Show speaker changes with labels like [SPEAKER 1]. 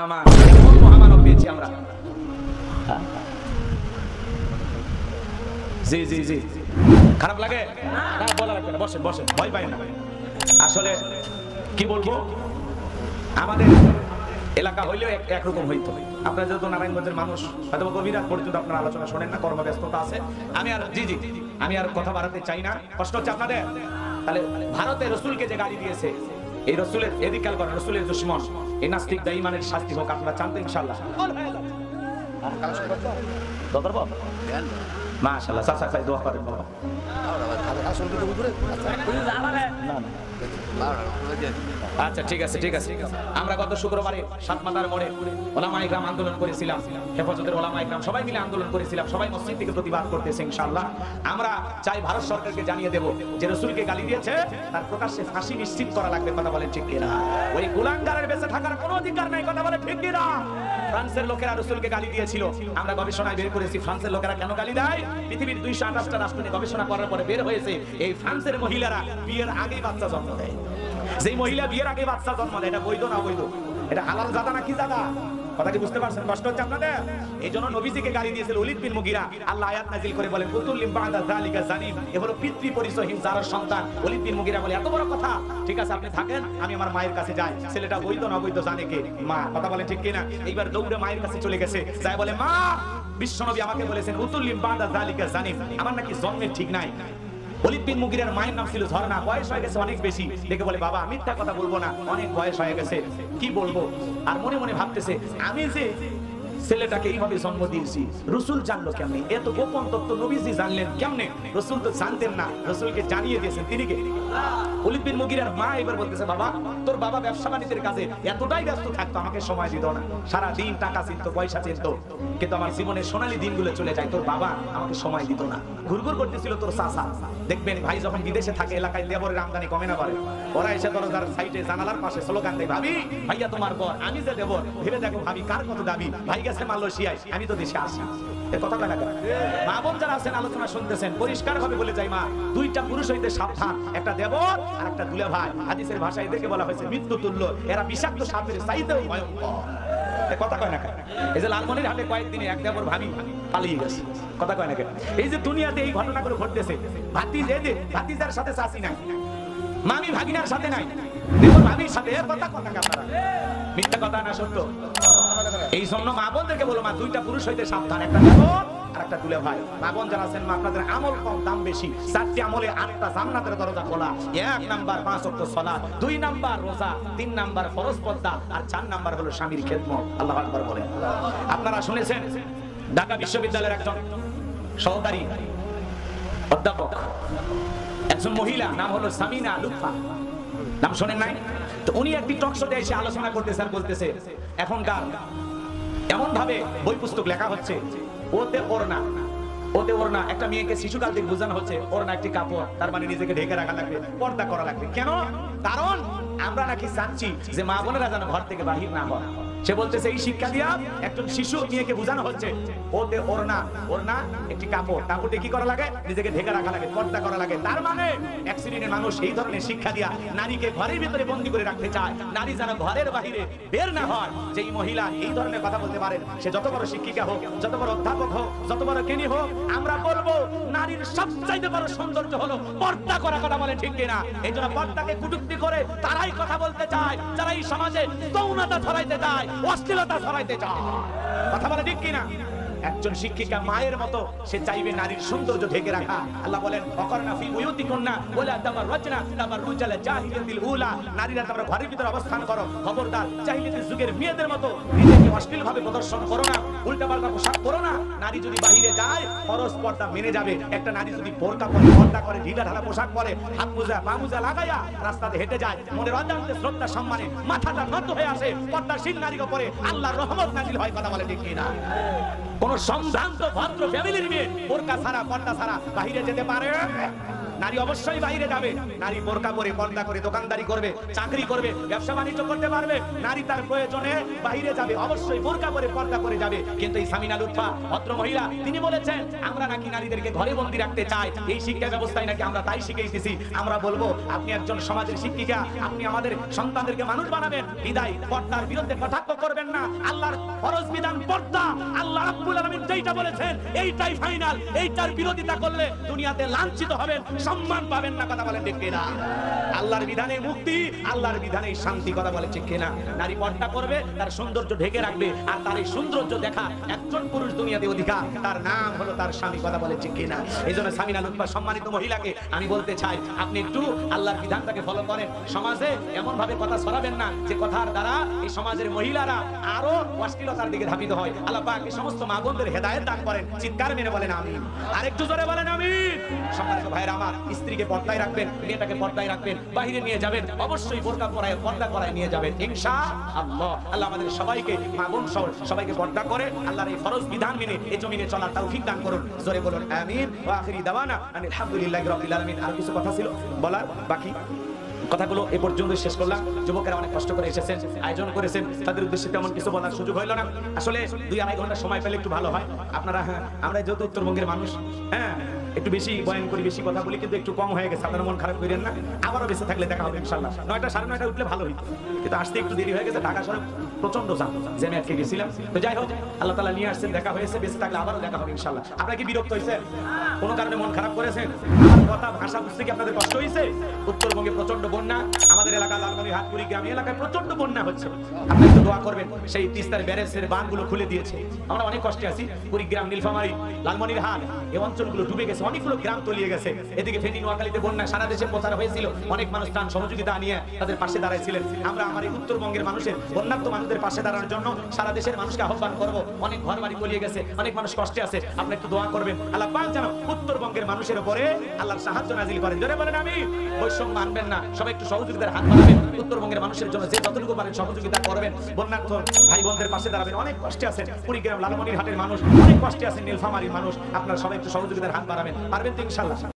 [SPEAKER 1] মহামানব পেয়েছি আমরা। জি জি জি, খারাপ লাগে না, বলা লাগবে না, বসেন বসেন, ভয় পাই না। আসলে কি বলবো, আমাদের এলাকা হইলেও একরকম হইতো। আপনারা যেহেতু নারায়ণগঞ্জের মানুষ, হয়তো গভীর রাত পর্যন্ত আপনার আলোচনা শোনেন না, কর্মব্যস্ততা আছে। আমি আর কথা বাড়াতে চাই না, কষ্ট হচ্ছে আপনাদের। তাহলে ভারতে রসুলকে যে গালি দিয়েছে, এই রসুলের এদিক খেয়াল করেন, রসুলের দুশমন এই নাস্তিক বেঈমানের শাস্তি হোক, আপনারা চান তো ইনশাআল্লাহ? মাশাআল্লাহ, চাচা ভাই দোয়া করেন বাবা। আচ্ছা ঠিক আছে ঠিক আছে। আমরা গত শুক্রবারে সাতমাতার মোড়ে ওলামা ইকরাম আন্দোলন করেছিলাম, হেফাজতের ওলামা ইকরাম সবাই মিলে আন্দোলন করেছিলাম, সবাই মসজিদ থেকে প্রতিবাদ করতেছে ইনশাআল্লাহ। আমরা চাই ভারত সরকারকে জানিয়ে দেব যে রসুলকে গালি দিয়েছে তার প্রকাশ্যে ফাঁসি নিশ্চিত করা লাগবে। কথা বলেন ঠিক কিনা? ওই কুলাঙ্গারের বেঁচে থাকার কোনো অধিকার নাই। কথা বলেন ঠিক কিনা? ফ্রান্সের লোকেরা রসুলকে গালি দিয়েছিল, আমরা গবেষণায় বের করেছি ফ্রান্সের লোকেরা কেন গালি দেয়। পৃথিবীর 228টা রাষ্ট্র নিয়ে গবেষণা করার পরে বের হয়েছে এই ফ্রান্সের মহিলারা বিয়ের আগেই বাচ্চা জন্ম দেয়। যেই মহিলা বিয়ের আগে বাচ্চা জন্ম দেয়, এটা বৈধ না অবৈধ? এটা হালাল জাদা না কি জাদা? কথা কি বুঝতে পারছেন? কষ্ট হচ্ছে আপনাদের? এই জন্য নবীজিকে গালি দিয়েছিল ওলীদ বিন মুগীরা। আল্লাহ আয়াত নাযিল করে বলেন কুতুল্লিম বাদা যালিকা জানিম, এ হলো পিতৃ পরিচয়হীন যার সন্তান। ওলীদ বিন মুগীরা বলে এত বড় কথা, ঠিক আছে আপনি থাকেন, আমি আমার মায়ের কাছে যাই। ছেলেটা বৈধ না অবৈধ জানে কে? মা। কথা বলেন ঠিক কিনা? এইবার দৌড়ে মায়ের কাছে চলে গেছে, যাই বলে মা, বিশ্বনবী আমাকে বলেছেন উতুল্লিম বাদা যালিকা জানিম, আমার নাকি জন্মের ঠিক নাই। ওলীদ বিন মুগীরার মায়ের নাম ছিল ঝর্ণা, বয়স হয়ে গেছে অনেক বেশি। দেখে বলে বাবা মিথ্যা কথা বলবো না, অনেক বয়স হয়ে গেছে, কি বলবো। আর মনে মনে ভাবতেছে আমি যে ছেলেটাকে এইভাবে জন্ম দিয়েছি, রসুল জানলো কেমনে? এত গোপন তত্ত্ব নবীজি জানলেন কেমনে? রসুল তো জানতেন না, রসুলকে জানিয়ে দিয়েছেন তিনি কে? ওলীদ বিন মুগীরার মা এবার বলতেছে বাবা তোর বাবা ব্যবসা বাণিজ্যের কাজে এতটাই ব্যস্ত থাকতো, আমাকে সময় দিত না, সারা দিন টাকা চিনতো, পয়সা চিনতো, কিন্তু আমার জীবনের সোনালী দিনগুলো চলে যায়, তোর বাবা আমাকে সময় দিত না। ঘুরঘুর করতেছিল তোর চাচা। দেখবেন ভাই যখন বিদেশে থাকে এলাকায় লেবরের আমদানি কমে না পারে, ওরা এসে দরজার সাইডে জানালার পাশে স্লোগান দেয়, ভাবি ভাইয়া তোমার পর আমি যে দেবর, ভেবে দেখো ভাবি কার কত দাবি, ভাই গেছে মালয়েশিয়ায়, আমি তো দেশে আসি। কথা কয় না? মা বোন যারা আছেন আলোচনা শুনতেছেন, পরিষ্কার ভাবে বলে যাই মা, দুইটা পুরুষ হইতে সাবধান, একটা দেবর আর একটা দুলা ভাই। হাদিসের ভাষায় এদেরকে বলা হয়েছে মৃত্যু তুল্য, এরা বিষাক্ত সাপের চাইতেও ভয়ঙ্কর। কথা কয় না? এই যে লালমনির হাটে কয়েকদিনে এক দেবর ভাবি পালিয়ে গেছে। কথা কয় না? এই যে দুনিয়াতে এই ঘটনাগুলো ঘটতেছে, ভাতিজার সাথে চাচি নাই, মামি ভাগিনার সাথে নাই, দেবর ভাবির সাথে। কথা কয় না আপনারা? মিথ্যা কথা না সত্য? এই জন্য মা বোনদেরকে বলো মা, দুইটা পুরুষ হইতে সাবধান, একটা দেবর আর একটা দুলা ভাই। মা বোন যারা আছেন মা, আপনাদের আমল কম দাম বেশি। 4টি আমলে 8টা জান্নাতের দরজা খোলা। 1 নাম্বার 5 ওয়াক্ত সালাত, 2 নাম্বার রোজা, 3 নাম্বার ফরজ পর্দা, আর 4 নাম্বার হলো স্বামীর খেদমত। আল্লাহু আকবার বলেন। আপনারা শুনেছেন ঢাকা বিশ্ববিদ্যালয়ের একজন সহকারী অধ্যাপক, একজন মহিলা, নাম হলো সামিনা লুৎফা, নাম শোনেন নাই? তো উনি একটি টক শোতে এসে আলোচনা করতেছে আর বলতেছে এখনকার এমন ভাবে বই পুস্তক লেখা হচ্ছে, ওতে ওড়না, ওতে ওড়না। একটা মেয়েকে শিশুকাল থেকে বোঝানো হচ্ছে ওড়না একটি কাপড়, তার মানে নিজেকে ঢেকে রাখা লাগবে, পর্দা করা লাগবে। কেন? কারণ আমরা নাকি চাচ্ছি যে মা বোনেরা যেন ঘর থেকে বাহির না হয়। সে বলতেছে এই শিক্ষা দিয়া একজন শিশু মেয়েকে বোঝানো হচ্ছে ওতে ওড়না, ওড়না একটি কাপড়, কাপড়ে কি করা লাগে? নিজেকে ঢেকে রাখা লাগে, পর্দা করা লাগে। তার মানে এক শ্রেণীর মানুষ এই ধরনের শিক্ষা দিয়া নারীকে ঘরের ভিতরে বন্দী করে রাখতে চায়, নারী যেন ঘরের বাহিরে বের না হয়। যেই মহিলা এই ধরনের কথা বলতে পারেন, সে যত বড় শিক্ষিকা হোক, যত বড় অধ্যাপক হোক, যত বড় জ্ঞানী হোক, আমরা বলবো নারীর সবচাইতে বড় সৌন্দর্য হলো পর্দা করা। কথা বলে ঠিক কিনা? এই জন্য পর্দাকে কটূক্তি করে তারাই কথা বলতে চায় যারা এই সমাজে যৌনতা ছড়াইতে চায়, অশ্লীলতা ছড়াইতে চায়। কথা বলে ঠিক কিনা? একজন শিক্ষিকা মায়ের মতো সে চাইবে নারীর সৌন্দর্য ঢেকে রাখা। আল্লাহ বলেন ওয়াকারনা ফি বুয়ুতিকুন্না ওয়ালা তাবাররাজনা তাবাররুজাল জাহিলিয়াতিল উলা, নারীরা তোমরা ঘরের ভিতরে অবস্থান করো, খবরদার জাহিলিয়াতের যুগের মেয়েদের মতো নিজেকে অশ্লীল ভাবে প্রদর্শন করো না, উল্টাপাল্টা পোশাক পরো না। নারী যদি বাইরে যায় ফরজ পর্দা মেনে যাবে। একটা নারী যদি বোরকা পরে, পর্দা করে, ঢিলা ঢালা পোশাক পরে, হাত মোজা পা মোজা লাগায়া রাস্তাতে হেঁটে যায়, মনের অজান্তে শ্রদ্ধা সম্মানে মাথাটা নত হয়ে আসে, পর্দাশীল নারীর উপরে আল্লাহর রহমত নাজিল হয়। কথা বলে ঠিক কিনা? কোন সম্ভ্রান্ত ভদ্র ফ্যামিলির মেয়ে বোরকা ছাড়া, পর্দা ছাড়া বাহিরে যেতে পারে নারী অবশ্যই বাইরে যাবে, নারী বোরকা পরে পর্দা করে দোকানদারি করবে, চাকরি করবে, ব্যবসা বাণিজ্য করতে পারবে। নারী তার প্রয়োজনে বাইরে যাবে, অবশ্যই বোরকা পরে পর্দা করে যাবে। কিন্তু এই সামিনা লুৎফা ভদ্র মহিলা তিনি বলেছেন আমরা নাকি নারীদেরকে ঘরে বন্দী রাখতে চাই, এই শিক্ষা ব্যবস্থায় নাকি আমরা তাই শিখিয়েছি। আমরা বলবো আপনি একজন সমাজের শিক্ষিকা, আপনি আমাদের সন্তানদেরকে মানুষ বানাবেন, বিদায় পর্দার বিরুদ্ধে কটাক্ষ করবেন না। আল্লাহর ফরজ বিধান পর্দা, আল্লাহ রাব্বুল আলামিন যেটা বলেছেন এইটাই ফাইনাল। এইটার বিরোধিতা করলে দুনিয়াতে লাঞ্ছিত হবেন, সম্মান পাবেন না। কথা বলেন ঠিক কিনা? আল্লাহর বিধানে মুক্তি, আল্লাহর বিধানে শান্তি। কথা বলে ঠিক কিনা? নারী পর্দা করবে, তার সৌন্দর্য ঢেকে রাখবে, আর তার এই সৌন্দর্য দেখা একজন পুরুষ দুনিয়াতে অধিকার, তার নাম হলো তার স্বামী। কথা বলে ঠিক কিনা? এই জন্য সামিনা লুৎফা সম্মানিত মহিলাকে আমি বলতে চাই আপনি একটু আল্লাহর বিধানটাকে ফলো করেন। সমাজে এমন ভাবে কথা ছড়াবেন না যে কথার দ্বারা এই সমাজের মহিলারা আরো অশ্লীলতার দিকে ধাবিত হয়। আল্লাহ পাক এই সমস্ত মা বোনদের হেদায়েত দান করেন। চিৎকার মেরে বলেন আমিন। আর একটু জোরে বলেন আমিন। সম্মানিত ভাইরা আমার, স্ত্রীকে পর্দায় রাখবেন, মেয়েটাকে পর্দায় রাখবেন, বাইরে নিয়ে যাবেন, অবশ্যই বোরকা পরায় পর্দা করায় নিয়ে যাবেন ইনশাআল্লাহ। আল্লাহ আমাদের সবাইকে মা বোন সবাইকে পর্দা করে আল্লাহর এই ফরজ বিধান মেনে এই জমিনে চলার তৌফিক দান করুন। জোরে বলুন আমিন। ওয়া আখিরি দাওয়ানা আলহামদুলিল্লাহি রাব্বিল আলামিন। আর কিছু কথা ছিল বলার বাকি, কথাগুলো এ পর্যন্ত শেষ করলাম। যুবকেরা অনেক কষ্ট করে এসেছেন, আয়োজন করেছেন, তাদের উদ্দেশ্যে তেমন কিছু বলার সুযোগ হইল না। আসলে 2-2.5 ঘন্টা সময় পেলে একটু ভালো হয়। আপনারা আমরা যেহেতু উত্তরবঙ্গের মানুষ, একটু বেশি বয়ান করি, বেশি কথা বলি, কিন্তু একটু কম হয়ে গেছে। আপনারা মন খারাপ করেন না, আবারও বেঁচে থাকলে দেখা হবে ইনশাআল্লাহ। 9টা 9:30 উঠলে ভালো হইতো, কিন্তু আসতে একটু দেরি হয়ে গেছে। ঢাকা শহরে প্রচন্ড জ্যামে আটকে গেছিলাম। তো যাই হোক, আল্লাহ তাআলা নিয়ে আসছেন, দেখা হয়েছে, বেঁচে থাকলে আবারও দেখা হবে ইনশাআল্লাহ। আপনারা কি বিরক্ত হয়েছেন? কোনো কারণে মন খারাপ করেছেন? আমার কথা ভাষা বুঝতে কি আপনাদের কষ্ট হয়েছে? উত্তরবঙ্গে প্রচন্ড বন্যা, আমাদের এলাকা লালমনিরহাট কুড়িগ্রাম এলাকায় প্রচন্ড বন্যা হচ্ছে। আপনারা একটু দোয়া করবেন। সেই তিস্তার ব্যারেজের বাঁধগুলো খুলে দিয়েছে, আমরা অনেক কষ্টে আছি। কুড়িগ্রাম, নীলফামারী, লালমনিরহাট এই অঞ্চলগুলো ডুবে গেছে, অনেকগুলো গ্রাম তলিয়ে গেছে। এদিকে ফেনী, নোয়াখালীতে বন্যা, সারা দেশে প্রচার হয়েছিল, অনেক মানুষ ত্রাণ সহযোগিতা নিয়ে তাদের পাশে দাঁড়াইছিলেন। আমরা আমার এই উত্তরবঙ্গের মানুষের, বন্যার্ত মানুষদের পাশে দাঁড়ানোর জন্য সারা দেশের মানুষকে আহ্বান করব। অনেক ঘর বাড়ি তলিয়ে গেছে, অনেক মানুষ কষ্টে আছে, আপনি একটু দোয়া করবেন। আল্লাহ পাক যেন উত্তরবঙ্গের মানুষের উপরে আল্লাহর সাহায্য নাজিল করেন। জোরে বলেন আমিন। বৈষম্য মানবেন না, সবাই একটু সহযোগিতার হাত বাড়াবেন। উত্তরবঙ্গের মানুষের জন্য যে যতটুকু পারেন সহযোগিতা করবেন। বন্যার্ত ভাই বোনদের পাশে দাঁড়াবেন। অনেক কষ্টে আছেন কুড়িগ্রাম, লালমনিরহাটের মানুষ, অনেক কষ্টে আছেন নীলফামারীর মানুষ। আপনারা সবাই একটু সহযোগিতার হাত বাড়াবেন। পারবেন তো ইনশাআল্লাহ?